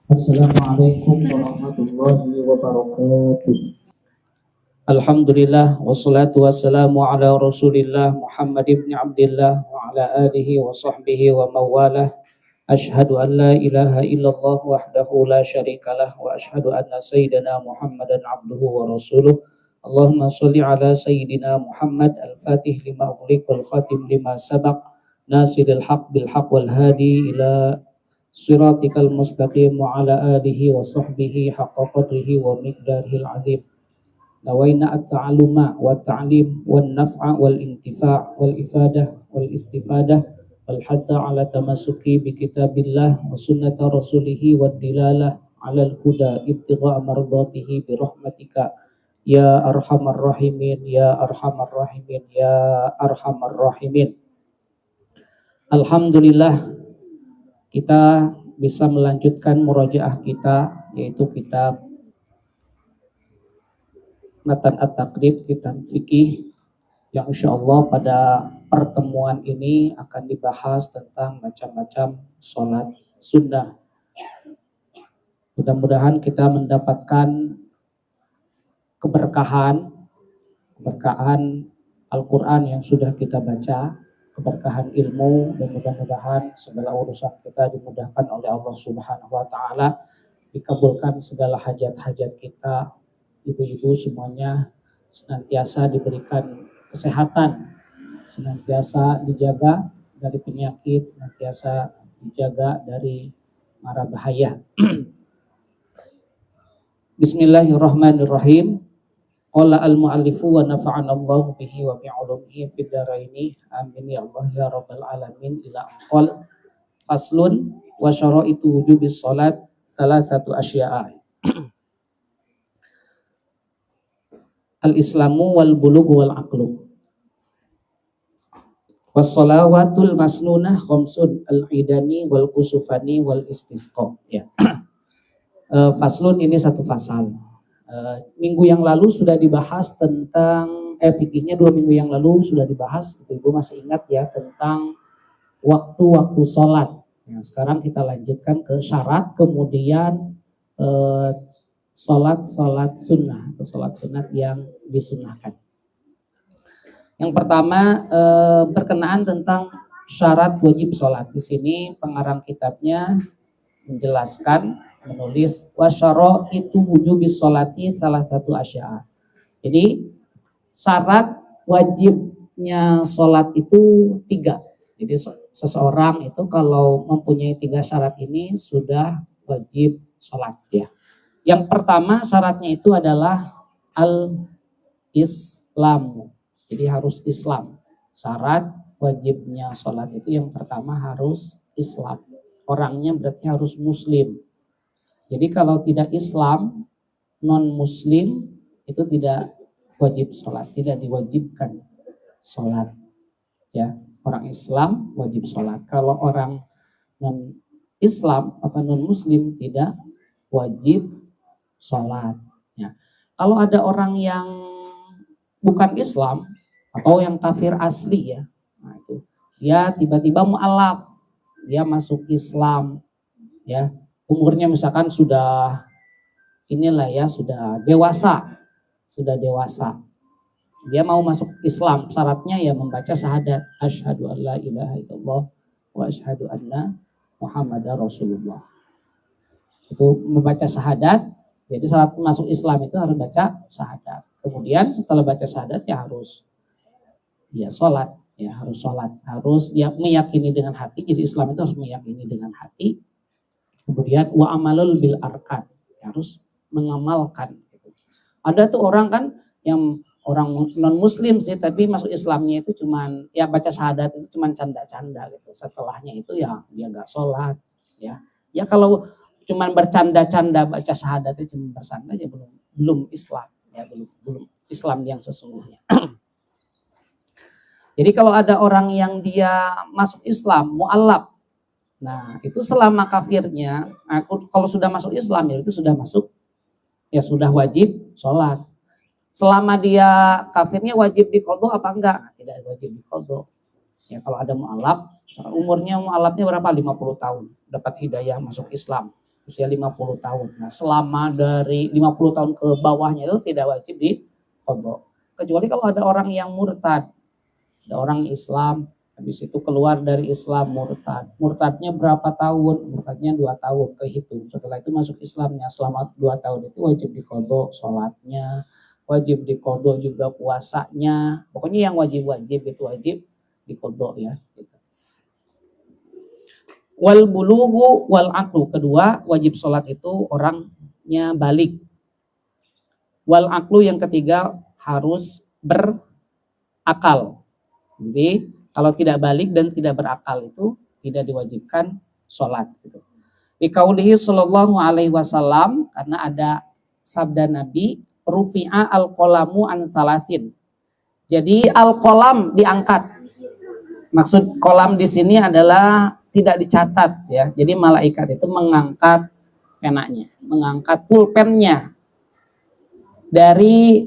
Assalamualaikum warahmatullahi wabarakatuh. Alhamdulillah wassalatu wassalamu ala Rasulillah Muhammad ibn Abdullah wa ala alihi wa sahbihi wa mawalah. Ashhadu an la ilaha illallah wahdahu la syarikalah wa ashhadu anna sayyidina Muhammadan abduhu wa rasuluh. Allahumma sholli ala sayyidina Muhammad al-Fatih lima ughliq wal khatim lima sabaq nasiril haq bil haq wal hadi ila Siratikal mustaqim wa ala alihi wa sahbihi haqqa qadrihi wa miqdarihil azim. Nawaina at-ta'alluma wa ta'lim wan naf'a wal intifa' wal ifadah wal istifadah wal hatha ala tamassuki bi kitabillah wa sunnata rasulih wa dilalah ala al-huda ibtigha mardatihi bi rahmatika ya arhamar rahimin ya arhamar rahimin ya arhamar rahimin. Alhamdulillah kita bisa melanjutkan murojaah kita, yaitu kitab Matan At-Taqrib, kitab fikih yang insya Allah pada pertemuan ini akan dibahas tentang macam-macam sholat sunnah. Mudah-mudahan kita mendapatkan keberkahan Al-Quran yang sudah kita baca, keberkahan ilmu, dan mudah-mudahan segala urusan kita dimudahkan oleh Allah Subhanahu wa taala, dikabulkan segala hajat-hajat kita, ibu-ibu semuanya senantiasa diberikan kesehatan, senantiasa dijaga dari penyakit, senantiasa dijaga dari mara bahaya. Bismillahirrahmanirrahim. Qala al-mu'allifu wa nafa'ana Allahu bihi wa bi'ulumihi fid dharaini amin ya Allah ya rabbal alamin. Ila anqal faslun wa syara'itu wujubis salat thalathatu asya'a. Al-islamu wal bulugh wal aqlu was salawatul masnunah khamsun al-idani wal kusufani wal istisqa. Ya. Faslun ini satu fasal. Minggu yang lalu sudah dibahas tentang fikihnya, 2 minggu yang lalu sudah dibahas, ibu masih ingat ya, tentang waktu-waktu sholat. Nah, sekarang kita lanjutkan ke syarat, kemudian sholat sunnah atau sholat sunat yang disunnahkan. Yang pertama berkenaan tentang syarat wajib sholat. Di sini pengarang kitabnya menjelaskan, menulis wasyara itu wujubis sholati salah satu asya'a. Jadi syarat wajibnya sholat itu 3. Jadi seseorang itu kalau mempunyai 3 syarat ini sudah wajib sholat ya. Yang pertama syaratnya itu adalah al-islamu. Jadi harus Islam. Syarat wajibnya sholat itu yang pertama harus Islam. Orangnya berarti harus muslim. Jadi kalau tidak Islam, non-muslim itu tidak wajib sholat, tidak diwajibkan sholat. Ya, orang Islam wajib sholat. Kalau orang non-Islam atau non-muslim tidak wajib sholat. Ya. Kalau ada orang yang bukan Islam atau yang kafir asli ya, nah itu dia tiba-tiba mu'alaf, dia masuk Islam, ya. Umurnya misalkan sudah sudah dewasa. Dia mau masuk Islam, syaratnya ya membaca syahadat asyhadu an la ilaha illallah wa asyhadu anna Muhammadar Rasulullah. Itu membaca syahadat. Jadi syarat masuk Islam itu harus baca syahadat. Kemudian setelah baca syahadat ya harus sholat, harus meyakini dengan hati. Jadi Islam itu harus meyakini dengan hati. Kemudian wa amalul bil arkan, harus mengamalkan. Ada tuh orang kan yang orang non muslim sih, tapi masuk Islamnya itu cuman ya baca syahadat itu cuman canda-canda gitu. Setelahnya itu ya dia nggak sholat ya. Ya kalau cuman bercanda-canda baca syahadat itu cuma bersanda ya belum Islam ya, belum Islam yang sesungguhnya. Jadi kalau ada orang yang dia masuk Islam mu'alaf, nah itu selama kafirnya, kalau sudah masuk Islam ya itu sudah masuk, ya sudah wajib sholat. Selama dia kafirnya wajib diqodho apa enggak? Tidak wajib diqodho. Ya kalau ada mu'alaf, umurnya mu'alafnya berapa? 50 tahun, dapat hidayah masuk Islam. usia 50 tahun. Nah, selama dari 50 tahun ke bawahnya itu tidak wajib diqadha. Kecuali kalau ada orang yang murtad. Ada orang Islam, habis itu keluar dari Islam murtad. Murtadnya berapa tahun? Murtadnya 2 tahun kehitung. Setelah itu masuk Islamnya selama 2 tahun itu wajib diqadha sholatnya, wajib diqadha juga puasanya. Pokoknya yang wajib-wajib itu wajib diqadha ya. Gitu. Wal bulughu wal aqlu, kedua wajib sholat itu orangnya balik. Wal aqlu yang ketiga harus berakal. Jadi kalau tidak balik dan tidak berakal itu tidak diwajibkan sholat. Gitu. Di qaulihi sallallahu alaihi wasallam, karena ada sabda Nabi, rufi'a al-qalamu an thalathin. Jadi al-qalam diangkat. Maksud kolam di sini adalah tidak dicatat ya. Jadi malaikat itu mengangkat penanya, mengangkat pulpennya dari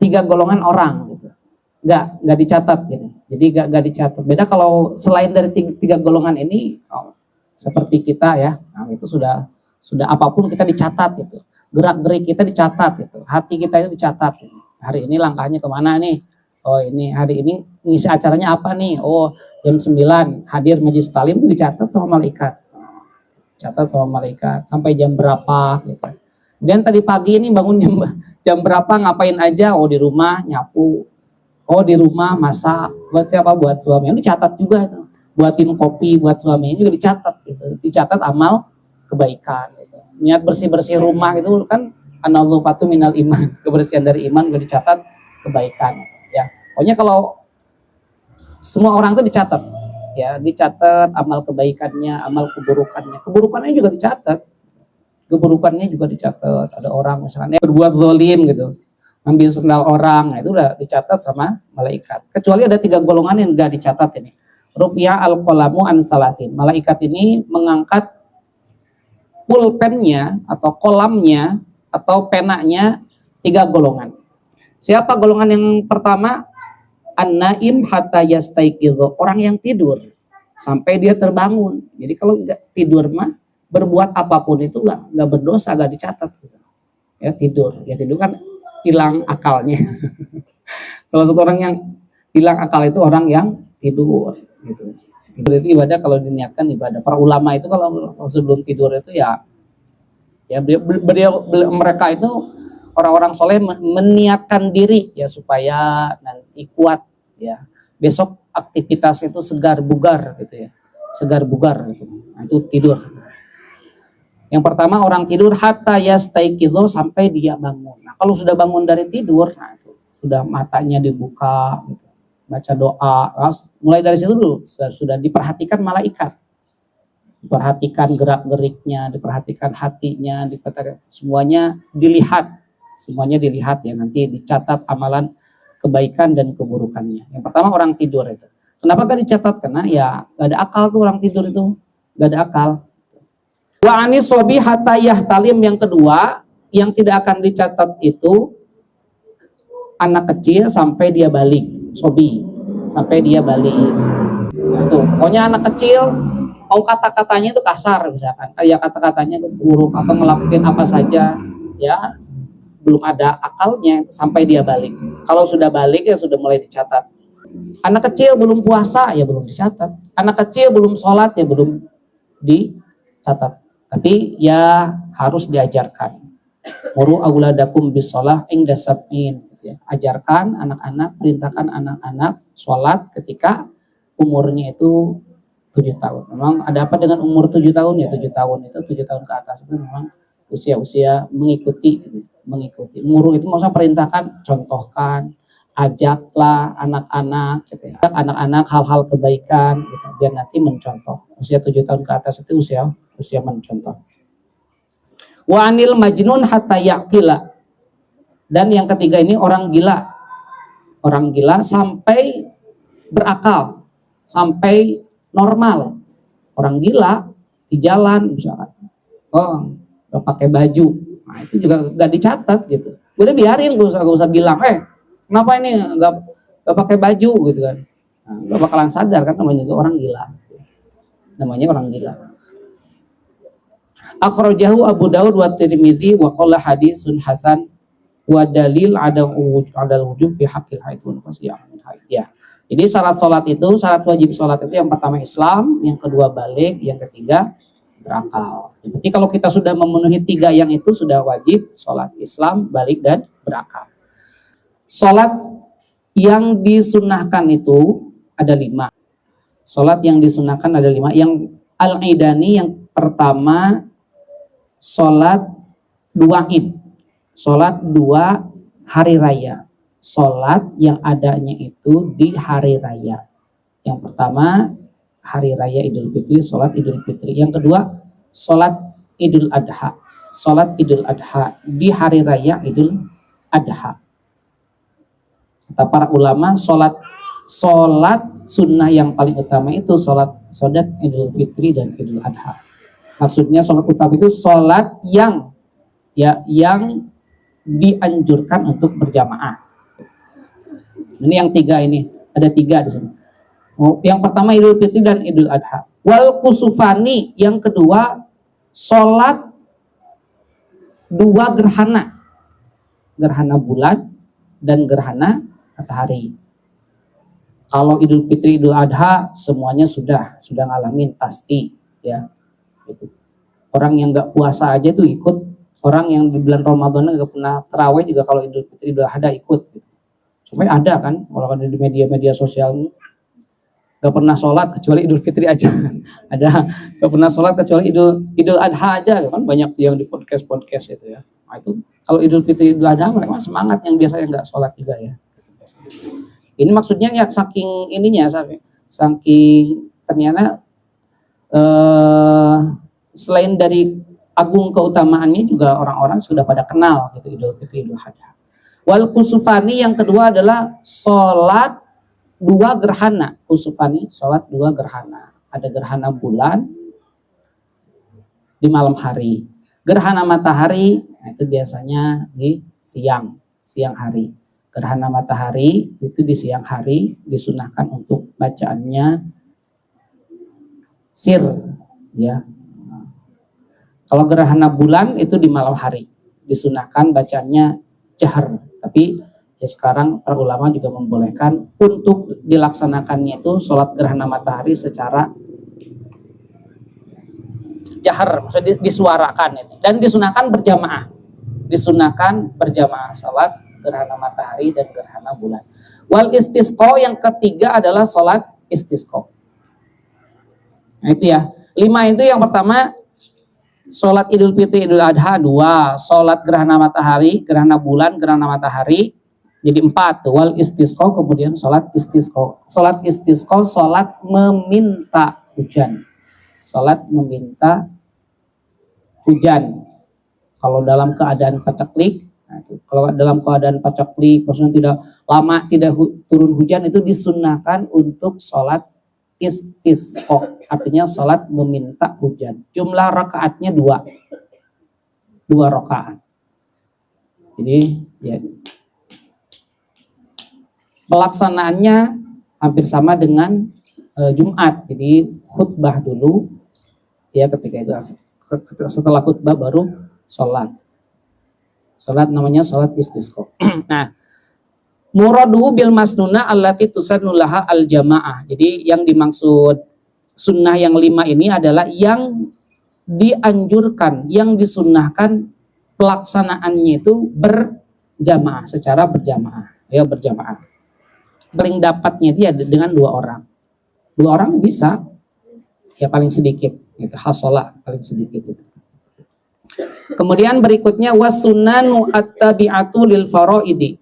3 golongan orang gitu. Nggak dicatat gitu. Jadi nggak dicatat. Beda kalau selain dari 3 golongan ini, seperti kita ya, nah itu sudah apapun kita dicatat itu. Gerak-gerik kita dicatat itu. Hati kita itu dicatat. Gitu. Hari ini langkahnya kemana nih? Oh ini hari ini ngisi acaranya apa nih? Oh jam 9 hadir majelis talim itu dicatat sama malaikat. Catat sama malaikat sampai jam berapa gitu. Dan tadi pagi ini bangun jam berapa, ngapain aja? Oh di rumah nyapu. Oh di rumah masak. Buat siapa? Buat suami. Itu dicatat juga itu. Buatin kopi buat suami juga dicatat gitu. Dicatat amal kebaikan gitu. Niat bersih-bersih rumah itu kan an-nadhafatu minal iman. Kebersihan dari iman juga dicatat kebaikan ya. Pokoknya kalau semua orang itu dicatat ya, dicatat amal kebaikannya, amal keburukannya juga dicatat. Keburukannya juga dicatat. Ada orang misalnya berbuat zalim gitu, ambil sendal orang, nah itu udah dicatat sama malaikat. Kecuali ada 3 golongan yang enggak dicatat ini. Rufi'a al-qalamu an thalathin. Malaikat ini mengangkat pulpennya atau kolamnya atau penanya 3 golongan. Siapa golongan yang pertama? An-naim hatta yastaiqidho, orang yang tidur sampai dia terbangun. Jadi kalau nggak tidur mah berbuat apapun itu nggak berdosa, nggak dicatat. Ya tidur kan hilang akalnya. Salah satu orang yang hilang akal itu orang yang tidur. Gitu. Tidur itu ibadah kalau diniatkan ibadah. Para ulama itu kalau sebelum tidur itu ya mereka itu orang-orang soleh meniatkan diri ya supaya nanti kuat ya. Besok aktivitas itu segar bugar gitu ya. Segar bugar gitu. Nah, itu tidur. Yang pertama orang tidur hatta yastaiqidho, sampai dia bangun. Nah, kalau sudah bangun dari tidur, nah itu sudah matanya dibuka gitu. Baca doa. Nah, mulai dari situ dulu sudah diperhatikan malaikat. Diperhatikan gerak-geriknya, diperhatikan hatinya, diperhatikan semuanya dilihat. Semuanya dilihat ya, nanti dicatat amalan kebaikan dan keburukannya. Yang pertama orang tidur itu. Kenapa gak dicatat? Karena ya gak ada akal tuh orang tidur itu. Gak ada akal. Wa anis sobi hatta yahtalim, yang kedua yang tidak akan dicatat itu anak kecil sampai dia balik. Sobi sampai dia balik. Itu pokoknya anak kecil mau kata-katanya itu kasar misalkan. Ya kata-katanya itu buruk atau ngelakuin apa saja ya, belum ada akalnya sampai dia balik. Kalau sudah balik ya sudah mulai dicatat. Anak kecil belum puasa ya belum dicatat. Anak kecil belum sholat ya belum dicatat. Tapi ya harus diajarkan. Muru auladakum bisolah ingda sab'in. Ajarkan anak-anak, perintahkan anak-anak sholat ketika umurnya itu 7 tahun. Memang ada apa dengan umur 7 tahun ya? 7 tahun itu 7 tahun ke atas itu memang usia-usia mengikuti. Muru itu maksudnya perintahkan, contohkan, ajaklah anak-anak gitu ya. Anak-anak hal-hal kebaikan gitu, biar nanti mencontoh. Usia 7 tahun ke atas itu usia mencontoh. Wa anil majnun hatta yaqila. Dan yang ketiga ini orang gila. Orang gila sampai berakal, sampai normal. Orang gila di jalan misalkan. Oh, gak pakai baju. Nah, itu juga gak dicatat gitu. Udah biarin, gak usah bilang, kenapa ini gak pakai baju gitu kan. Nah, gak bakalan sadar kan, namanya juga orang gila. Namanya orang gila. Akhrajahu Abu Daud wa Tirmidzi wa qala hadisun hasan wa dalil ada wujub fi haqqil haid wa qasiyah min haid. Ya. Jadi syarat salat itu, syarat wajib salat itu yang pertama Islam, yang kedua balik, yang ketiga berakal. Jadi kalau kita sudah memenuhi 3 yang itu sudah wajib salat, Islam, balik dan berakal. Salat yang disunahkan itu ada 5. Salat yang disunahkan ada 5. Yang al-idani yang pertama salat 2 Id. Salat 2 hari raya. Salat yang adanya itu di hari raya. Yang pertama hari raya Idul Fitri, salat Idul Fitri. Yang kedua salat Idul Adha. Salat Idul Adha di hari raya Idul Adha. Kata para ulama, salat sunnah yang paling utama itu salat Idul Fitri dan Idul Adha. Maksudnya salat utama itu salat yang dianjurkan untuk berjamaah. Ini yang 3 ini, ada 3 di sini. Yang pertama Idul Fitri dan Idul Adha. Wal kusufani yang kedua salat 2 gerhana. Gerhana bulan dan gerhana matahari. Kalau Idul Fitri, Idul Adha semuanya sudah ngalamin pasti ya. Gitu. Orang yang nggak puasa aja tuh ikut, orang yang di bulan Ramadan nggak pernah tarawih juga kalau Idul Fitri, Idul Adha ikut. Gitu. Supaya ada kan, kalau ada di media-media sosial nggak pernah sholat kecuali Idul Fitri aja, ada nggak pernah sholat kecuali Idul Adha aja kan, banyak yang di podcast itu ya. Nah, itu kalau Idul Fitri, Idul Adha mereka semangat, yang biasanya nggak sholat juga ya. Ini maksudnya ya saking ininya, saking ternyata selain dari agung keutamaannya juga orang-orang sudah pada kenal gitu Idul Fitri, Idul Adha. Wal kusufani yang kedua adalah sholat 2 gerhana. Kusufani sholat 2 gerhana. Ada gerhana bulan di malam hari. Gerhana matahari nah itu biasanya di siang hari. Gerhana matahari itu di siang hari, disunahkan untuk bacaannya sir ya. Kalau gerhana bulan itu di malam hari, disunahkan bacaannya jahar. Tapi ya sekarang para ulama juga membolehkan untuk dilaksanakannya itu sholat gerhana matahari secara jahar, maksudnya disuarakan itu. Dan disunahkan berjamaah. Disunahkan berjamaah sholat gerhana matahari dan gerhana bulan. Wal istisqa yang ketiga adalah sholat istisqa. Nah itu ya. 5 itu yang pertama sholat Idul Fitri, Idul Adha 2, sholat gerhana matahari, gerhana bulan, gerhana matahari, jadi 4. Wal istisqa, kemudian sholat istisqa. Sholat istisqa, sholat meminta hujan. Sholat meminta hujan. Kalau dalam keadaan paceklik, kalau dalam keadaan paceklik, maksudnya tidak lama tidak turun hujan, itu disunahkan untuk sholat istisqa, artinya sholat meminta hujan. Jumlah rakaatnya 2 rakaat. Jadi ya, pelaksanaannya hampir sama dengan Jumat. Jadi khutbah dulu, ya ketika itu setelah khutbah baru sholat. Sholat namanya sholat istisqa. Nah, muraduhu bil masnuna allati tusannu laha al jamaah. Jadi yang dimaksud sunnah yang 5 ini adalah yang dianjurkan, yang disunnahkan pelaksanaannya itu berjamaah, secara berjamaah, ya berjamaah. Paling dapatnya itu ya dengan 2 orang. 2 orang bisa, ya paling sedikit, itu hasolah paling sedikit itu. Kemudian berikutnya wasunnanu at-tabi'atu lil faraidi.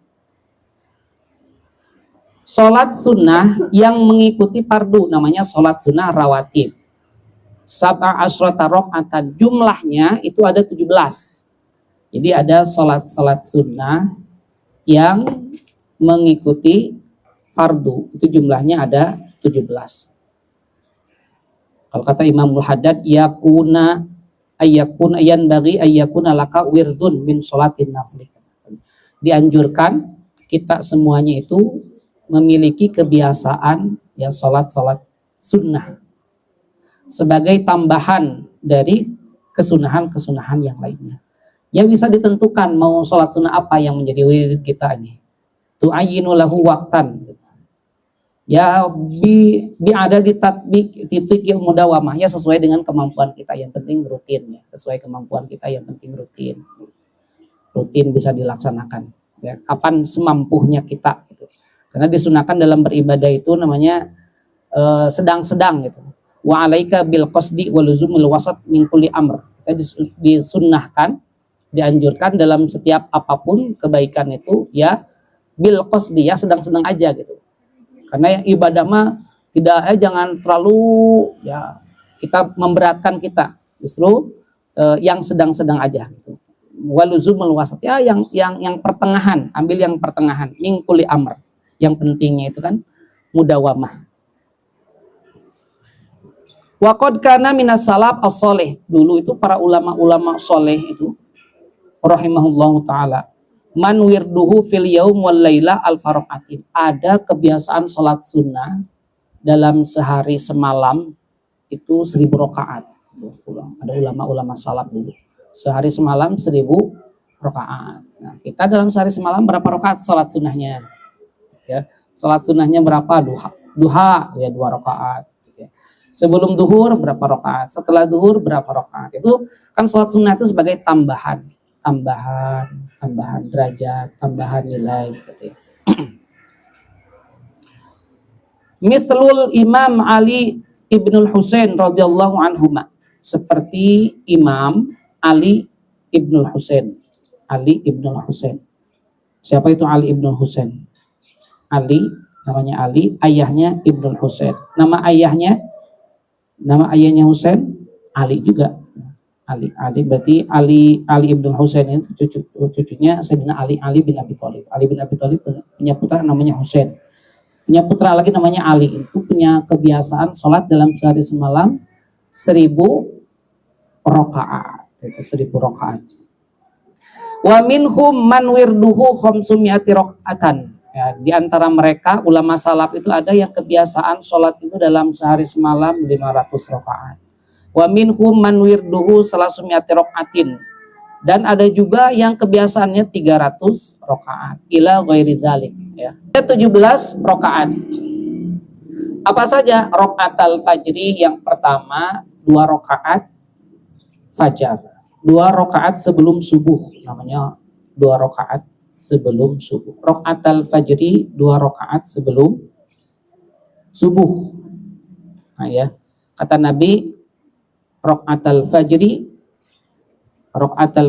Sholat sunnah yang mengikuti fardu namanya sholat sunnah rawatib. Sab'a asyrata rakaatan, jumlahnya itu ada 17. Jadi ada sholat sunnah yang mengikuti fardu, itu jumlahnya ada 17. Kalau kata Imamul Haddad, yakuna yanbaghi ayyakuna laka wirdun min sholatin nafli. Dianjurkan kita semuanya itu memiliki kebiasaan ya sholat sunnah sebagai tambahan dari kesunahan-kesunahan yang lainnya. Ya bisa ditentukan mau sholat sunnah apa yang menjadi wirid kita ini. Tu'ayyinu lahu waqtan. Ya ada di tatbik titikil mudawamah, ya sesuai dengan kemampuan kita, yang penting rutin ya, sesuai kemampuan kita, yang penting rutin bisa dilaksanakan ya, kapan semampunya kita gitu. Karena disunahkan dalam beribadah itu namanya sedang-sedang gitu. Wa alaika bil qasdi wa luzumil wasat min kulli amr. Kita disunnahkan, dianjurkan dalam setiap apapun kebaikan itu ya bil qasdi, ya sedang-sedang aja gitu. Karena ibadah mah tidak jangan terlalu ya kita memberatkan kita, justru yang sedang-sedang aja gitu. Waluzumul wasat, ya yang pertengahan, ambil yang pertengahan, min kulli amr. Yang pentingnya itu kan mudawamah. Wa qad kana minas salaf as-salih, dulu itu para ulama-ulama soleh itu rahimahullahu taala, man wirduhu fil yaum wal laila al faraqatin, ada kebiasaan salat sunnah dalam sehari semalam itu 1000 rakaat. Ada ulama-ulama salaf dulu sehari semalam 1000 rakaat. Nah, kita dalam sehari semalam berapa rakaat salat sunnahnya? Ya, salat sunnahnya berapa? Duha ya 2 rakaat. Ya. Sebelum duhur berapa rakaat? Setelah duhur berapa rakaat? Itu kan salat sunnah itu sebagai tambahan derajat, tambahan nilai gitu ya. Mithlul Imam Ali ibnul Husain radhiyallahu anhuma, seperti Imam Ali ibnul Husain. Ali ibnul Husain. Siapa itu Ali ibnul Husain? Ali, namanya Ali, ayahnya ibnul Husain. Nama ayahnya Husain, Ali juga. Ali berarti Ali ibn Husain itu cucunya Sayyidina Ali bin Abi Thalib. Ali bin Abi Thalib punya putra namanya Husain. Punya putra lagi namanya Ali. Itu punya kebiasaan sholat dalam sehari semalam 1000 rakaat. Itu 1000 rakaat. Wa minhum man wirduhu khamsumiyati rakaatan. Ya, di antara mereka ulama salaf itu ada yang kebiasaan sholat itu dalam sehari semalam 500 rakaat. Wa minhum man wirduhu salasumiyati rakaatin, dan ada juga yang kebiasaannya 300 rakaat ila ghairi dzalik ya. 17 rakaat. Apa saja? Rakaatul fajri, yang pertama 2 rakaat fajar. 2 rakaat sebelum subuh, namanya 2 rakaat sebelum subuh. Rakaatul fajri 2 rakaat sebelum subuh. Nah ya, kata Nabi, Rakaatul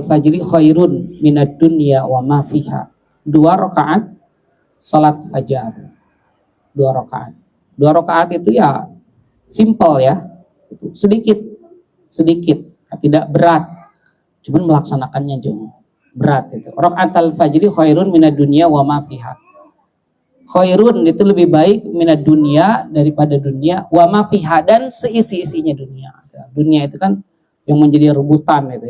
fajri khairun minad dunya wa ma fiha. 2 rakaat salat fajar. 2 rakaat. 2 rakaat itu ya simple ya. Sedikit, tidak berat. Cuman melaksanakannya jauh berat itu. Rakaatul fajri khairun minad dunya wa ma fiha. Khairun itu lebih baik minad dunya, daripada dunia, wa ma fiha, dan seisi-isinya dunia. Dunia itu kan yang menjadi rebutan itu,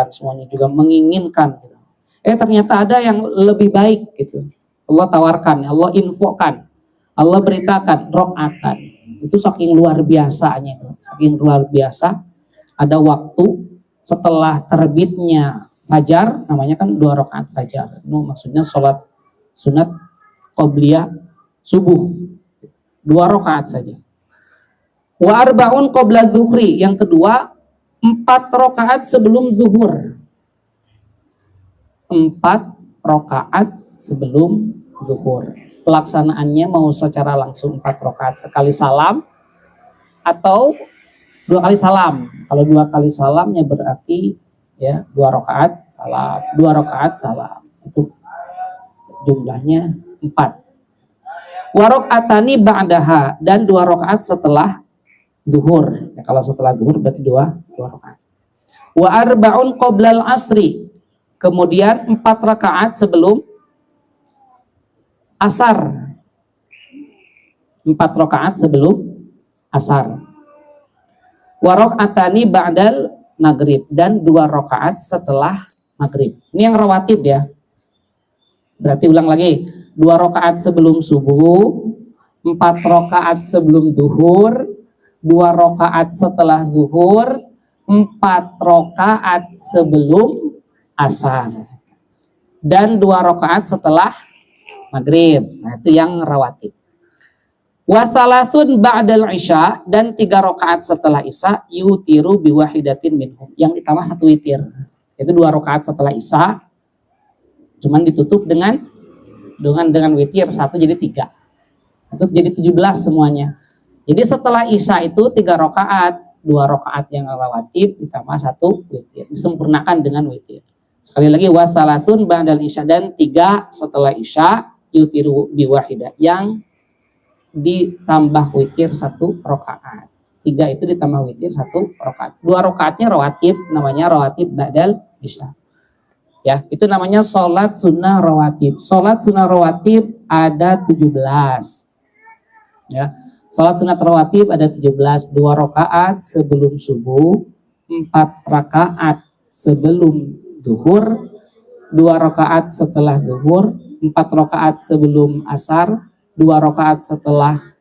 semuanya juga menginginkan gitu. Ternyata ada yang lebih baik gitu. Allah tawarkan, Allah infokan, Allah beritakan rakaatan. Itu saking luar biasanya itu. Saking luar biasa, ada waktu setelah terbitnya fajar, namanya kan 2 rakaat fajar. Itu maksudnya sholat sunat qobliyah subuh. 2 rakaat saja. Wa arba'un qabla zuhri, yang kedua 4 rakaat sebelum zuhur. 4 rakaat sebelum zuhur. Pelaksanaannya mau secara langsung 4 rakaat sekali salam atau 2 kali salam. Kalau 2 kali salamnya berarti ya 2 rakaat salam, 2 rakaat salam. Itu jumlahnya 4. Wa rakaatani ba'daha, dan 2 rakaat setelah zuhur. Ya, kalau setelah zuhur berarti 2 rakaat. Wa arba'un qoblal asri, kemudian 4 rakaat sebelum asar. 4 rakaat sebelum asar. Wa rakaatani ba'dal maghrib, dan 2 rakaat setelah maghrib. Ini yang rawatib ya. Berarti ulang lagi, 2 rakaat sebelum subuh, 4 rakaat sebelum zuhur, 2 rakaat setelah zuhur, 4 rakaat sebelum asar dan 2 rakaat setelah maghrib. Nah, itu yang rawatib. Wa salasun ba'dal isya, dan 3 rakaat setelah isya yutiru biwahidatin minhum, yang ditambah 1 witir. Itu 2 rakaat setelah isya, cuman ditutup dengan witir 1, jadi 3. Itu jadi 17 semuanya. Jadi setelah isya itu 3 rakaat, 2 rakaat yang rawatib ditambah 1 witir, disempurnakan dengan witir. Sekali lagi, wa salasun ba'dal isya, dan 3 setelah isya yutiru biwahidah, yang ditambah witir 1 rakaat. 3 itu ditambah witir 1 rakaat. 2 rakaatnya rawatib, namanya rawatib ba'dal isya. Ya, itu namanya sholat sunnah rawatib. Sholat sunnah rawatib ada 17. Ya, sholat sunnah rawatib ada 17. 2 rakaat sebelum subuh, 4 rakaat sebelum duhur, 2 rakaat setelah duhur, 4 rakaat sebelum asar, 2 rakaat setelah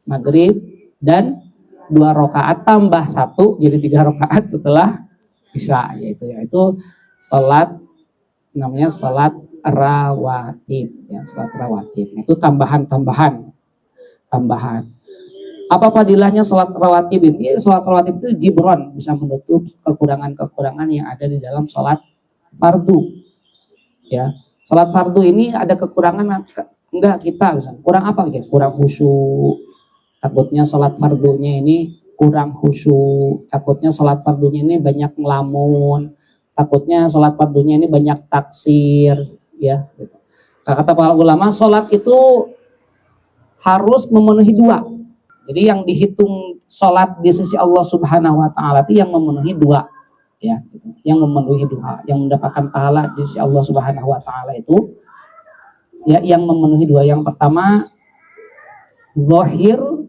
maghrib, dan 2 rakaat tambah 1, jadi 3 rakaat setelah isya. Yaitu salat, namanya salat rawatib, ya, salat rawatib. Itu tambahan. Apa fadilahnya salat rawatib ini? Salat rawatib itu jibron, bisa menutup kekurangan-kekurangan yang ada di dalam salat fardu. Ya, salat fardu ini ada kekurangan enggak, kita misalnya kurang apa gitu, kurang khusyuk, takutnya salat fardunya ini kurang khusyuk, takutnya salat fardunya ini banyak ngelamun, takutnya salat fardunya ini banyak taksir, ya gitu. Kata para ulama, salat itu harus memenuhi 2. Jadi yang dihitung salat di sisi Allah Subhanahu wa taala itu yang memenuhi 2, ya gitu. Yang memenuhi 2, yang mendapatkan pahala di sisi Allah Subhanahu wa taala itu ya yang memenuhi 2. Yang pertama zahirnya,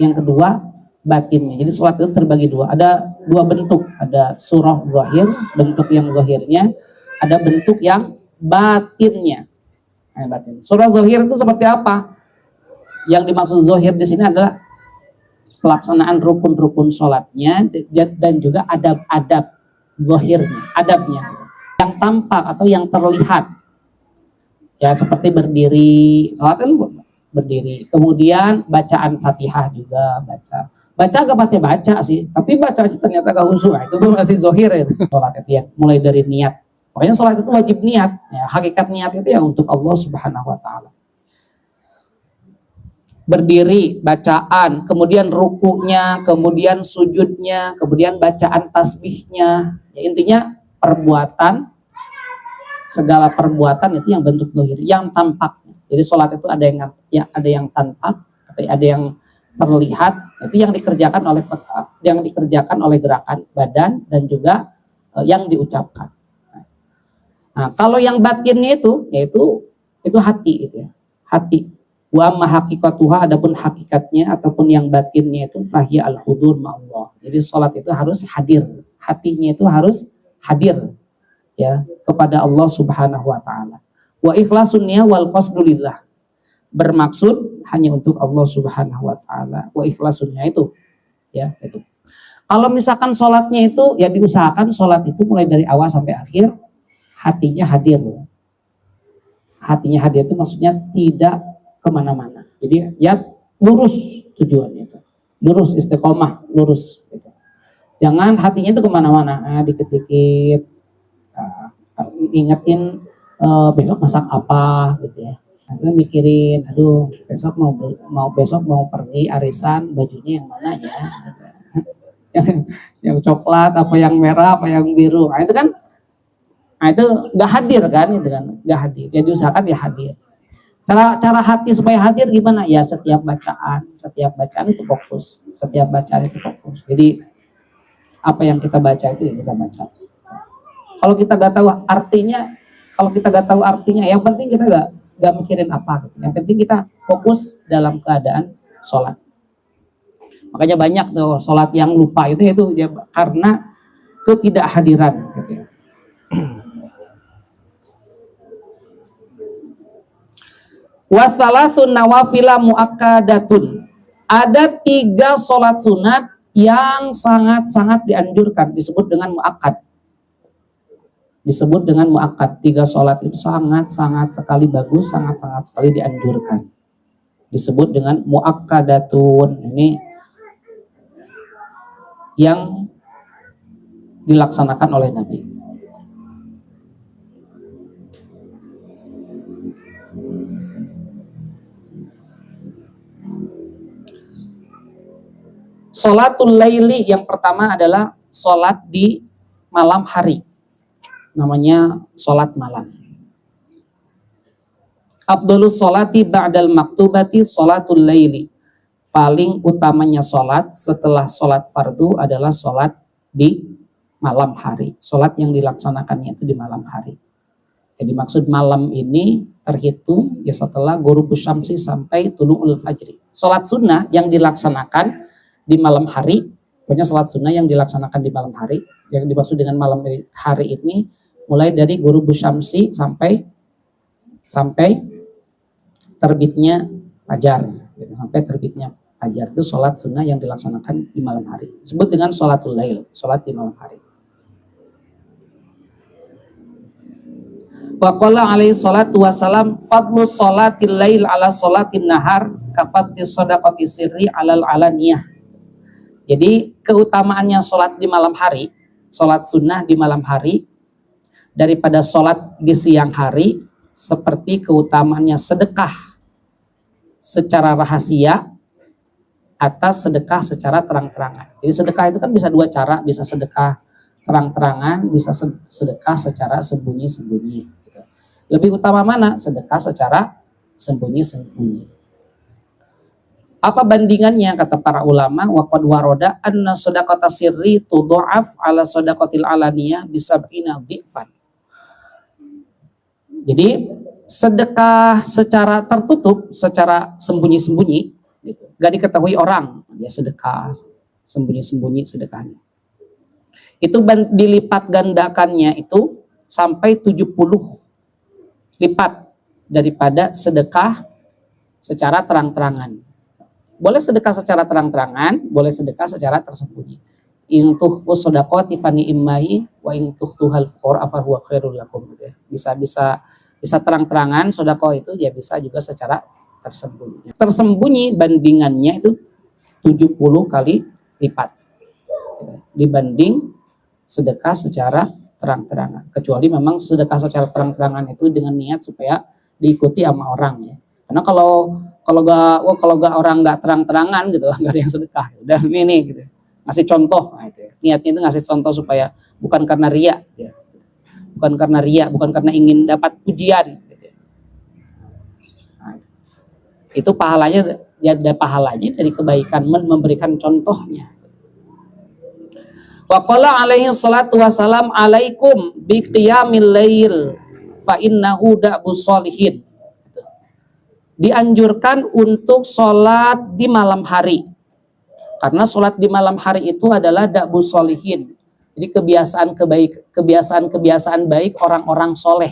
yang kedua batinnya. Jadi sholat itu terbagi 2. Ada 2 bentuk, ada surah zahir, bentuk yang zahirnya, ada bentuk yang batinnya. Nah, batin. Surah zahir itu seperti apa? Yang dimaksud zahir di sini adalah pelaksanaan rukun-rukun sholatnya dan juga adab-adab zahirnya, adabnya yang tampak atau yang terlihat. Ya, seperti berdiri, sholat kan berdiri. Kemudian bacaan Fatihah juga baca gak baca sih, tapi baca aja ternyata gak khusyuk. Itu tuh masih zahir itu. Sholat itu ya, mulai dari niat. Pokoknya sholat itu wajib niat. Ya, hakikat niat itu ya untuk Allah Subhanahu wa taala. Berdiri, bacaan, kemudian rukunya, kemudian sujudnya, kemudian bacaan tasbihnya. Ya, intinya perbuatan, segala perbuatan itu yang bentuk zahir, yang tampak. Jadi sholat itu ada yang tampak, ada yang terlihat, itu yang dikerjakan oleh gerakan badan dan juga yang diucapkan. Nah, kalau yang batinnya itu yaitu hati itu ya. Hati. Wa ma haqiqatuha, adapun hakikatnya ataupun yang batinnya itu fahiya al-hudur ma'allah. Jadi sholat itu harus hadir. Hatinya itu harus hadir ya kepada Allah Subhanahu wa taala. Wa ikhlasunnya wal qasdulillah. Bermaksud hanya untuk Allah Subhanahu wa taala. Wa ikhlasunnya itu ya itu. Kalau misalkan sholatnya itu ya diusahakan sholat itu mulai dari awal sampai akhir hatinya hadir. Hatinya hadir itu maksudnya tidak kemana-mana. Jadi ya lurus tujuannya itu. Lurus, istiqomah, lurus. Gitu. Jangan hatinya itu kemana-mana. Dikit-dikit ingetin besok masak apa gitu ya. Nanti mikirin, aduh besok mau pergi arisan, bajunya yang mana ya? yang coklat, apa yang merah, apa yang biru. Nah itu kan, itu nggak hadir kan, itu kan nggak hadir. Jadi usahakan ya hadir. Cara hati supaya hadir gimana? Ya setiap bacaan itu fokus, setiap bacaan itu fokus. Jadi apa yang kita baca itu ya kita baca. Kalau kita nggak tahu artinya, yang penting kita nggak mikirin apa. Gitu. Yang penting kita fokus dalam keadaan sholat. Makanya banyak tuh sholat yang lupa itu ya karena ketidakhadiran. Gitu ya. Wasalasun nawafila muakkadatun. Ada 3 sholat sunat yang sangat-sangat dianjurkan, disebut dengan muakkad. Disebut dengan muakkad. 3 sholat itu sangat-sangat sekali bagus, sangat-sangat sekali dianjurkan. Disebut dengan muakkadatun. Ini yang dilaksanakan oleh Nabi. Sholatul laili yang pertama adalah sholat di malam hari. Namanya sholat malam. Afdhalus sholati ba'dal maktubati sholatul laili. Paling utamanya sholat setelah sholat fardu adalah sholat di malam hari. Sholat yang dilaksanakannya itu di malam hari. Jadi maksud malam ini terhitung ya setelah ghurubus syamsi sampai tulu'ul fajri. Sholat sunnah yang dilaksanakan di malam hari, pokoknya sholat sunnah yang dilaksanakan di malam hari, yang dimaksud dengan malam hari ini mulai dari ghurubus syamsi sampai terbitnya fajar, gitu, sampai terbitnya fajar itu sholat sunnah yang dilaksanakan di malam hari. Disebut dengan sholatul lail, sholat di malam hari. Wa qala alaihi salatu wassalam fadlu sholatil lail ala sholatin nahar kafadli shadaqati sirri alal alaniyah. Jadi keutamaannya sholat di malam hari, sholat sunnah di malam hari daripada sholat di siang hari seperti keutamaannya sedekah secara rahasia atas sedekah secara terang-terangan. Jadi sedekah itu kan bisa 2 cara, bisa sedekah terang-terangan, bisa sedekah secara sembunyi-sembunyi. Gitu. Lebih utama mana? Sedekah secara sembunyi-sembunyi. Apa bandingannya kata para ulama? Wa qad waroda anna shadaqata sirri tudha'af ala shadaqatil alaniyah bisab'ina dhifan. Jadi sedekah secara tertutup, secara sembunyi-sembunyi, gitu. Gak diketahui orang, dia sedekah sembunyi-sembunyi sedekahnya. Itu dilipat gandakannya itu sampai 70 lipat daripada sedekah secara terang-terangan. Boleh sedekah secara terang-terangan, boleh sedekah secara tersembunyi. In tukhfu shadaqati fa ni'mahi wa in tukhtuhal fuqara fa huwa khairul lakum. Bisa terang-terangan sedekah itu ya, bisa juga secara tersembunyi. Tersembunyi bandingannya itu 70 kali lipat dibanding sedekah secara terang-terangan. Kecuali memang sedekah secara terang-terangan itu dengan niat supaya diikuti sama orang ya. Karena kalau orang nggak terang-terangan gitu, nggak ada yang sedekah. Udah ini gitu, ngasih contoh, nah, itu ya. Niatnya itu ngasih contoh supaya bukan karena riya, gitu. bukan karena ingin dapat pujian. Gitu. Nah, itu pahalanya, ya ada pahalanya dari kebaikan memberikan contohnya. Wa qala alaihi salatu wassalam alaikum bi qiyamil lail fa innahu da'bus sholihin. Dianjurkan untuk sholat di malam hari, karena sholat di malam hari itu adalah da'bus sholihin. Jadi kebiasaan baik orang-orang soleh.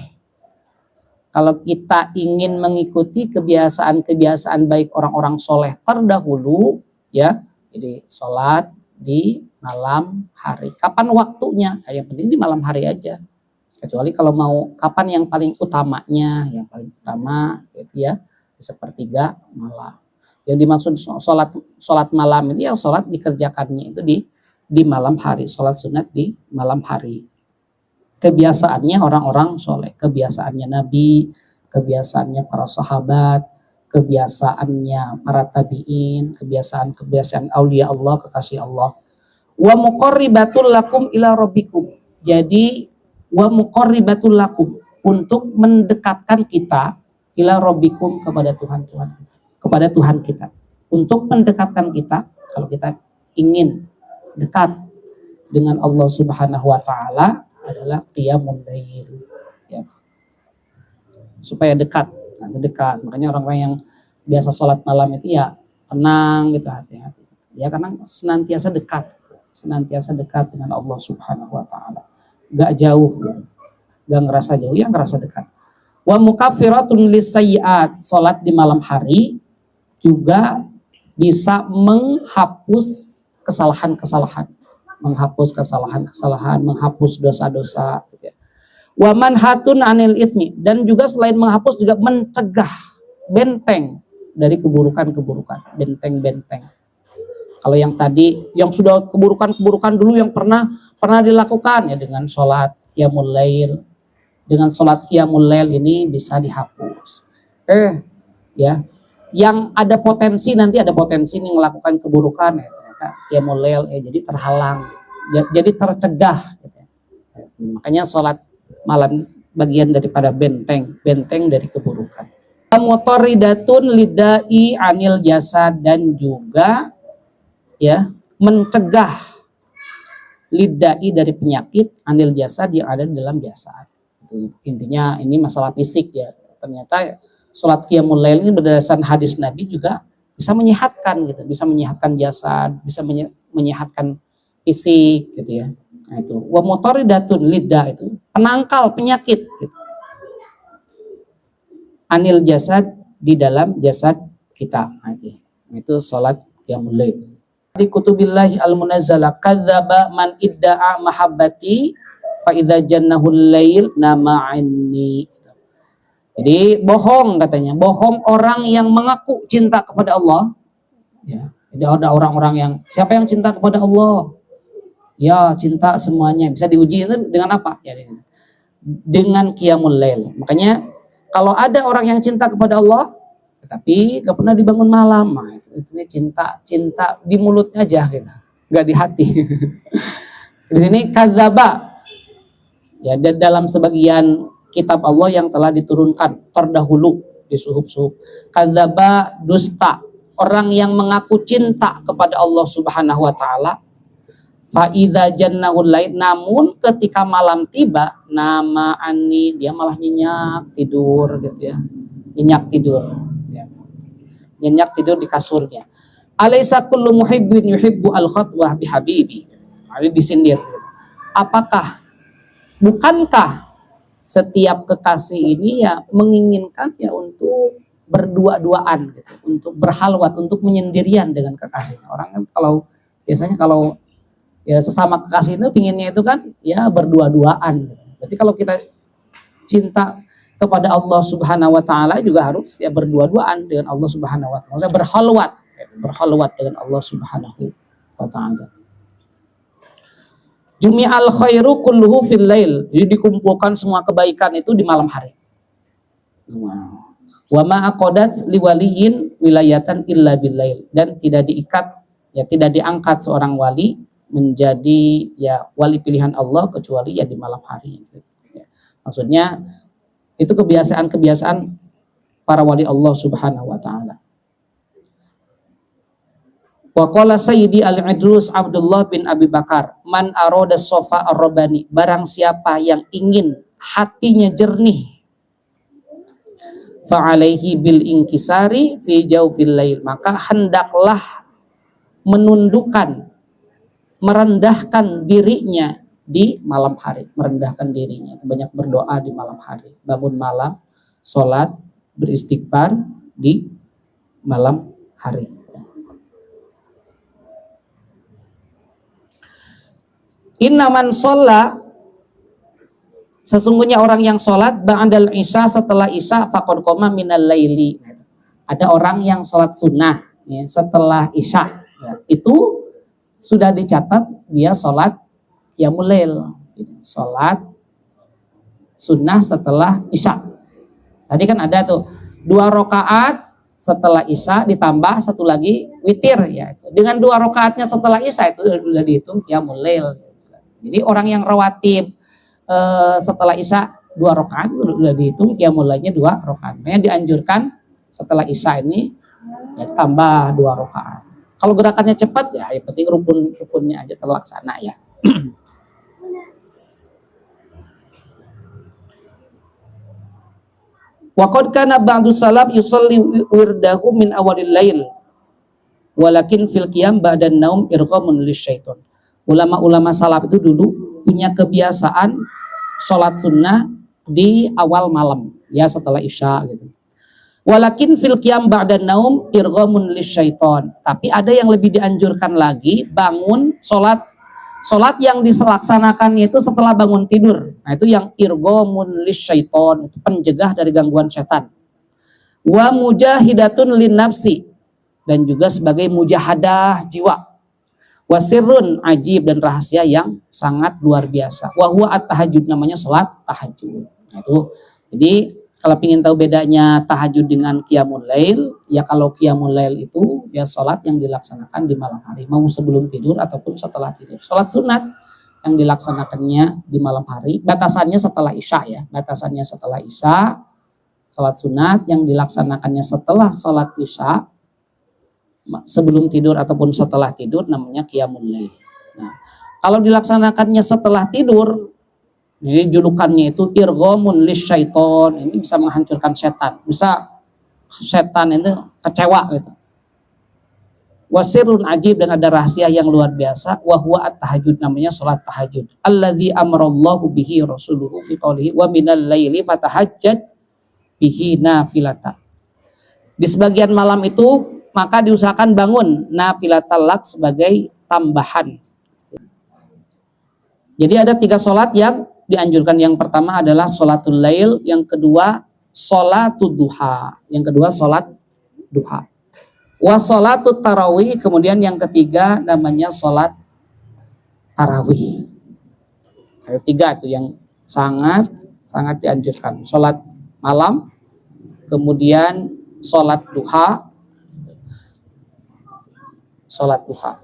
Kalau kita ingin mengikuti kebiasaan baik orang-orang soleh terdahulu, ya, jadi sholat di malam hari. Kapan waktunya? Yang penting di malam hari aja. Kecuali kalau mau kapan yang paling utamanya, yang paling utama, gitu ya. Sepertiga malam. Yang dimaksud sholat malam itu yang sholat dikerjakannya itu di malam hari, sholat sunat di malam hari. Kebiasaannya orang-orang soleh, kebiasaannya Nabi, kebiasaannya para sahabat, kebiasaannya para tabi'in, kebiasaan aulia Allah, kekasih Allah. Wa muqarribatul lakum ila rabbikum. Jadi wa muqarribatul lakum, untuk mendekatkan kita ila rabbikum, kepada Tuhan kita. Untuk mendekatkan kita, kalau kita ingin dekat dengan Allah Subhanahu wa taala adalah qiyamul lail. Ya. Supaya dekat. Makanya orang-orang yang biasa sholat malam itu ya tenang gitu hati-hati. Ya karena senantiasa dekat dengan Allah Subhanahu wa taala. Gak jauh, gak ngerasa jauh, ya ngerasa dekat. Wa mukaffiratun lisayyi'at, salat di malam hari juga bisa menghapus kesalahan-kesalahan, menghapus kesalahan-kesalahan, menghapus dosa-dosa. Gitu ya. Wa manhatun anil itsmi, dan juga selain menghapus juga mencegah, benteng dari keburukan-keburukan, benteng-benteng. Kalau yang tadi, yang sudah keburukan-keburukan dulu yang pernah dilakukan ya dengan sholat qiyamul lail, dengan sholat qiyamul lail ini bisa dihapus. Ya, yang ada potensi nanti nih melakukan keburukan ya, ternyata qiyamul lail jadi terhalang, jadi tercegah. Gitu. Makanya sholat malam bagian daripada benteng dari keburukan. Mutoridatun lidai anil jasad, dan juga ya mencegah lidai dari penyakit anil jasad yang ada di dalam jasad. Intinya ini masalah fisik ya. Ternyata sholat qiyamul lail ini berdasarkan hadis Nabi juga bisa menyehatkan gitu, bisa menyehatkan jasad, bisa menyehatkan fisik gitu ya. Nah itu wa mutoridatun lidda, itu penangkal penyakit gitu. Anil jasad, di dalam jasad kita. Nah, itu sholat qiyamul lail. Di kutubillahi al-munazzala kadzdzaba man idda'a mahabbati fa idza jannahul lail nama anni. Jadi bohong katanya, bohong orang yang mengaku cinta kepada Allah. Ya, jadi ada orang-orang yang, siapa yang cinta kepada Allah? Ya, cinta semuanya. Bisa diuji itu dengan apa? Ya, dengan qiyamul lail. Makanya kalau ada orang yang cinta kepada Allah tapi gak pernah dibangun malam, nah, itu cinta di mulutnya aja gitu, gak di hati. Di sini kadzaba. Ya, dan dalam sebagian kitab Allah yang telah diturunkan terdahulu di suhuf-suhuf, kadzaba, dusta, orang yang mengaku cinta kepada Allah Subhanahu wa taala, fa idza jannahul lail, namun ketika malam tiba, nama ani, dia malah nyenyak tidur gitu ya. Nyenyak tidur. Ya. Nyenyak tidur di kasurnya. Alaisa kullu muhibbin yuhibbu al-khatwah bihabibi. Ini disindir. Bukankah setiap kekasih ini ya menginginkan ya untuk berdua-duaan gitu, untuk berhalwat, untuk menyendirian dengan kekasihnya. Orang kan biasanya kalau ya sesama kekasih itu pinginnya itu kan ya berdua-duaan. Jadi kalau kita cinta kepada Allah Subhanahu wa taala juga harus ya berdua-duaan dengan Allah Subhanahu wa taala. Berhalwat dengan Allah Subhanahu wa taala. Jumi'al khairu kulluhu fil lail. Jadi dikumpulkan semua kebaikan itu di malam hari. Wa ma aqadat liwaliyin wilayatan illa bil lail, dan tidak diangkat seorang wali menjadi ya wali pilihan Allah kecuali ya di malam hari. Maksudnya itu kebiasaan para wali Allah Subhanahu wa taala. Wa qala Sayyidi Al-Idrus Abdullah bin Abi Bakar, man arada sofa ar-rabbani, barang siapa yang ingin hatinya jernih, fa alaihi bil inkisari fi jawfil lail, maka hendaklah menundukkan, merendahkan dirinya di malam hari, merendahkan dirinya, banyak berdoa di malam hari, bangun malam, sholat, beristighfar di malam hari. Innaman sholla, sesungguhnya orang yang sholat ba'dal isya, setelah isya, faqad qoma minal laili. Ada orang yang sholat sunnah ya, setelah isya ya, itu sudah dicatat dia sholat qiyamul lail, sholat sunnah setelah isya. Tadi kan ada tuh 2 rakaat setelah isya ditambah 1 lagi witir ya. Dengan 2 rakaatnya setelah isya itu sudah dihitung qiyamul lail. Jadi orang yang rawatib setelah isya 2 rakaat itu sudah dihitung qiyamul lailnya 2 rakaat. Makanya dianjurkan setelah isya ini ya, tambah 2 rakaat. Kalau gerakannya cepat ya yang penting rukunnya aja terlaksana ya. Wa qad kana ba'du salaf yusalli wirdahu min awalil lail walakin fil qiyam ba'dan naum irqamun lisyaiton. Ulama-ulama salaf itu dulu punya kebiasaan sholat sunnah di awal malam ya setelah isya gitu. Walakin fil qiyam ba'da naum irghamun lisyaiton. Tapi ada yang lebih dianjurkan lagi, bangun Sholat yang dilaksanakan itu setelah bangun tidur. Nah itu yang irghamun lisyaiton, itu pencegah dari gangguan setan. Wa mujahidatun lin nafsi, dan juga sebagai mujahadah jiwa. Wa sirrun ajib, dan rahasia yang sangat luar biasa. Wa huwa at-tahajjud, namanya sholat tahajud. Nah itu, jadi kalau ingin tahu bedanya tahajud dengan qiyamul lail, ya kalau qiyamul lail itu ya sholat yang dilaksanakan di malam hari, mau sebelum tidur ataupun setelah tidur. Sholat sunat yang dilaksanakannya di malam hari, batasannya setelah isya ya, batasannya setelah isya. Sholat sunat yang dilaksanakannya setelah sholat isya, sebelum tidur ataupun setelah tidur, namanya qiyamul lail. Nah, kalau dilaksanakannya setelah tidur, ini julukannya itu irghamun lisyaiton, ini bisa menghancurkan setan, bisa setan itu kecewa gitu. Wasirun ajib, dan ada rahasia yang luar biasa. Wa huwa at-tahajud, namanya sholat tahajud. Alladzi amarallahu bihi rasuluhu fi qoulihi wa minal laili fatahajjad bihi nafilata. Di sebagian malam itu maka diusahakan bangun nafilatal lak, sebagai tambahan. Jadi ada 3 sholat yang dianjurkan. Yang pertama adalah sholatul lail, yang kedua sholatul duha, yang kedua sholat duha. Wa sholatut tarawih, kemudian yang ketiga namanya sholat tarawih. Ada 3 itu yang sangat dianjurkan. Sholat malam, kemudian sholat duha, sholat duha.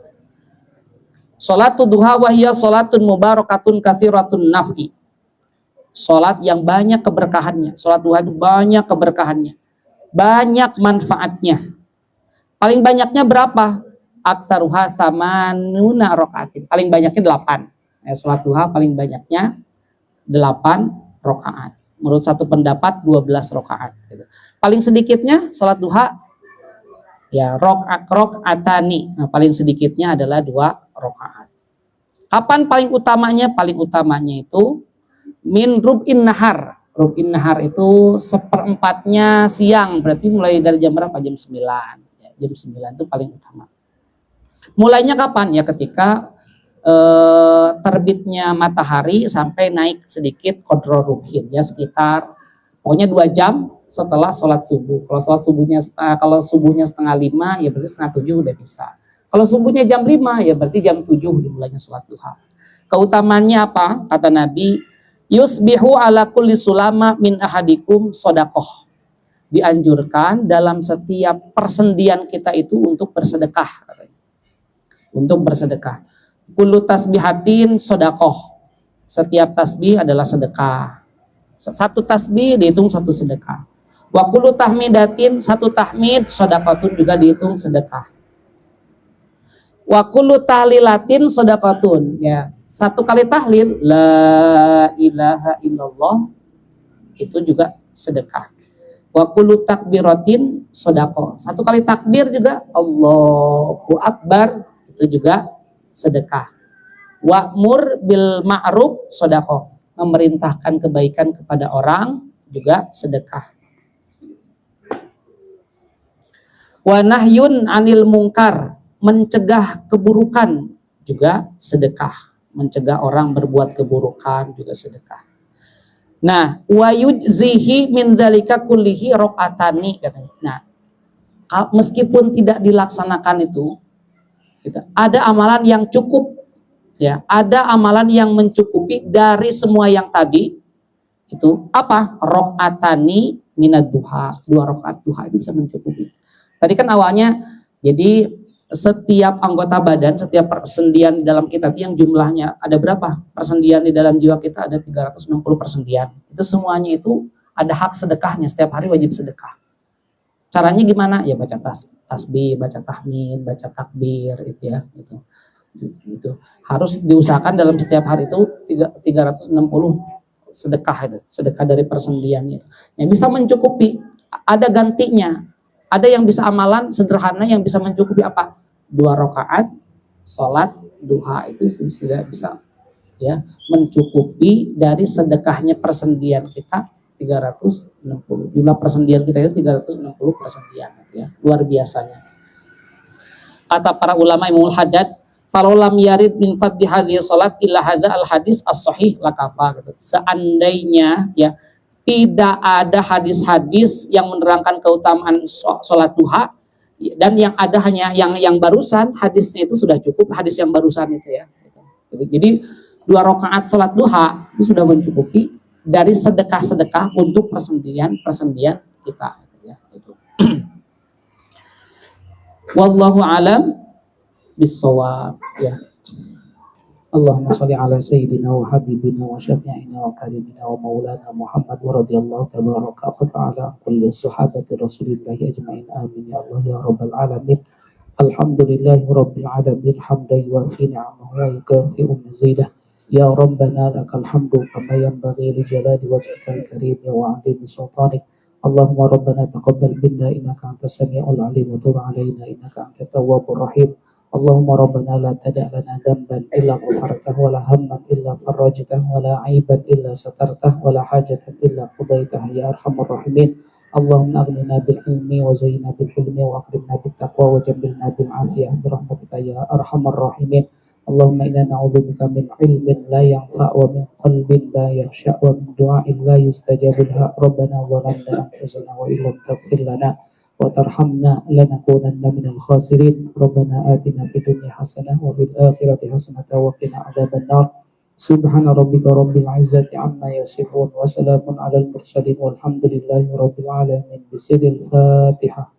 Sholatul duha wahiyya sholatun mubarakatun katsiratun naf'i. Sholat yang banyak keberkahannya. Sholat duha itu banyak keberkahannya, banyak manfaatnya. Paling banyaknya berapa? Aktsaruha samanuna rakaatin. Paling banyaknya 8. Sholat duha paling banyaknya 8 rakaat. Menurut satu pendapat 12 rakaat. Paling sedikitnya sholat duha ya rakaatani. Nah, paling sedikitnya adalah 2 rakaat. Kapan paling utamanya? Paling utamanya itu min rub'in nahar. Rub'in nahar itu 1/4 siang, berarti mulai dari jam berapa? Jam 9. Ya, jam 9 itu paling utama. Mulainya kapan? Ya ketika terbitnya matahari sampai naik sedikit qadra rub'in, ya sekitar pokoknya 2 jam setelah sholat subuh. Kalau subuhnya 4:30, ya berarti 6:30 udah bisa. Kalau subuhnya jam 5, ya berarti jam 7 dimulainya sholat duha. Keutamaannya apa? Kata Nabi, yusbihu ala kulli sulama min ahadikum sodakoh. Dianjurkan dalam setiap persendian kita itu untuk bersedekah. Untuk bersedekah. Kullu tasbihatin sodakoh. Setiap tasbih adalah sedekah. 1 tasbih dihitung 1 sedekah. Wa kullu tahmidatin, 1 tahmid sodakotun, juga dihitung sedekah. Wa kullu tahlilatin shadaqatun, ya 1 kali tahlil la ilaha illallah itu juga sedekah. Wa kullu takbiratin shadaqah, 1 kali takbir juga Allahu akbar, itu juga sedekah. Wa'mur bil ma'ruf shadaqah, memerintahkan kebaikan kepada orang juga sedekah. Wa nahyun anil mungkar, mencegah keburukan juga sedekah. Mencegah orang berbuat keburukan juga sedekah. Nah, wa yujzihi min dzalika kullihi rakaatani katanya. Nah, meskipun tidak dilaksanakan itu, ada amalan yang cukup, ya, ada amalan yang mencukupi dari semua yang tadi. Itu apa? Rakaatani minad duha, 2 rakaat duha itu bisa mencukupi. Tadi kan awalnya, jadi setiap anggota badan, setiap persendian di dalam kita yang jumlahnya ada berapa? Persendian di dalam jiwa kita ada 360 persendian. Itu semuanya itu ada hak sedekahnya, setiap hari wajib sedekah. Caranya gimana? Ya baca tasbih, baca tahmid, baca takbir, itu ya, itu. Harus diusahakan dalam setiap hari itu 360 sedekah itu, sedekah dari persendiannya. Yang bisa mencukupi, ada gantinya. Ada yang bisa amalan sederhana yang bisa mencukupi apa? 2 rakaat sholat duha itu sudah bisa ya mencukupi dari sedekahnya persendian kita 360. Jumlah persendian kita itu 360 persendian ya. Luar biasanya. Kata para ulama Imamul Haddad, "Falau lam yarid min fadli hadhihi salat illa hadza al hadis as-sahih lakafa." Gitu. Seandainya ya tidak ada hadis-hadis yang menerangkan keutamaan sholat duha dan yang ada hanya yang barusan hadisnya itu sudah cukup, hadis yang barusan itu ya. Jadi 2 rakaat sholat duha itu sudah mencukupi dari sedekah-sedekah untuk persendian kita ya itu. Wallahu alam bissawab ya. Allahumma shalli ala sayyidina wa habibina wa syafi'ina wa karimina wa maulana Muhammad wa radiyallahu tabaraka wa ta'ala kulli sahabati rasulillahi ajma'in amin ya Allah ya rabbal alamin. Alhamdulillahi rabbil alamin hamdan yuwafi ni'amahu wa yukafi'u mazidah. Ya rabbana lakal hamdu kama yanbaghi li jalali wajhikal karim wa 'azimi sultanik. Allahumma rabbana taqabbal minna innaka antas samiul alim wa tub 'alaina innaka antat tawwabur rahim. Allahumma rabbana la tada' lana dhanban illa ghafartahu wa la hamman illa farajtahu wa la 'aiban illa satartahu wa la hajatan illa qadaitaha ya arhamar rahimin. Allahumma aghnina bil ilmi wa zayyina bil hilmi wa akrimna bit taqwa wa jambilna bil afiyah bi rahmatika ya arhamar rahimin. Allahumma inna na'udzubika min ilmin la yanfa' wa min qalbin la yakhsha' wa min du'a'in la yustajabu laha. Rabbana zalamna anfusana wa illam taghfir lana wa tarhamna lanakunanna minal khasirin. Rabbana atina fid dunya hasanah wa fil akhirati hasanah wa qina adzaban nar. Subhana rabbika rabbil izzati amma yasifun wa salamun alal mursalin walhamdulillahi rabbil alamin. Bisidil Fatihah.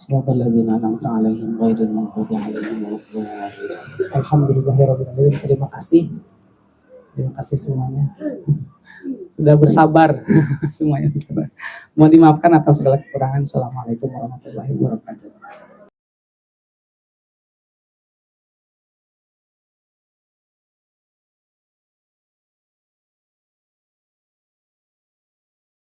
Bismillahirrahmanirrahim. An'amta 'alaihim ghairil maghdubi 'alaihim waladdallin. Alhamdulillahirabbil alamin. Terima kasih semuanya. Sudah bersabar semuanya bersabar. Mohon dimaafkan atas segala kekurangan. Assalamualaikum warahmatullahi wabarakatuh.